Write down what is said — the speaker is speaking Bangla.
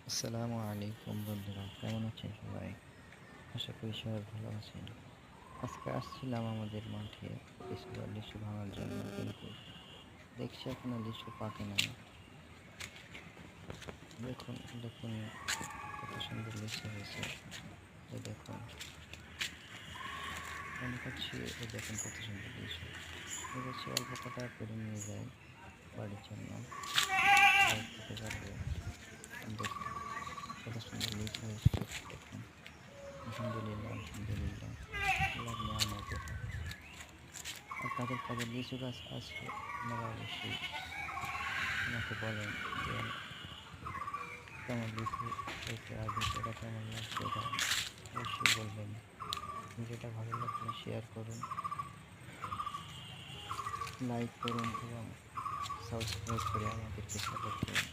আসসালামু আলাইকুম বন্ধুরা, কেমন আছেন সবাই? আশা করি সবাই ভালো আছেন। আজকে আসছিলাম আমাদের মাঠে কিছুটা লিচু ভাঙার জন্য, কিন্তু দেখছি এখনো লিচু পাকে নাই। দেখুন দেখুন কত সুন্দর লিচু হয়েছে। এই দেখুন, মনে করছি এই দেখুন কত সুন্দর লিচু। ভেবেছি অল্প কটা করে নিয়ে যাই বাড়ির জন্য, সবাই খেতে পারবে। দেখুন কত সুন্দর লিচু হয়েছে, দেখুন। আলহামদুলিল্লাহ আলহামদুলিল্লাহ, আল্লাহর নিয়ামত এটা। আর কাদের কাদের লিচু গাছ আছে আপনারা অবশ্যই আমাকে বলেন যে কেমন লিচু হয়েছে আর ভিডিওটা কেমন লাগছে, এটা অবশ্যই বলবেন। ভিডিওটা ভালো লাগলে শেয়ার করুন, লাইক করুন এবং সাবস্ক্রাইব করে আমাদেরকে সাপোর্ট করুন।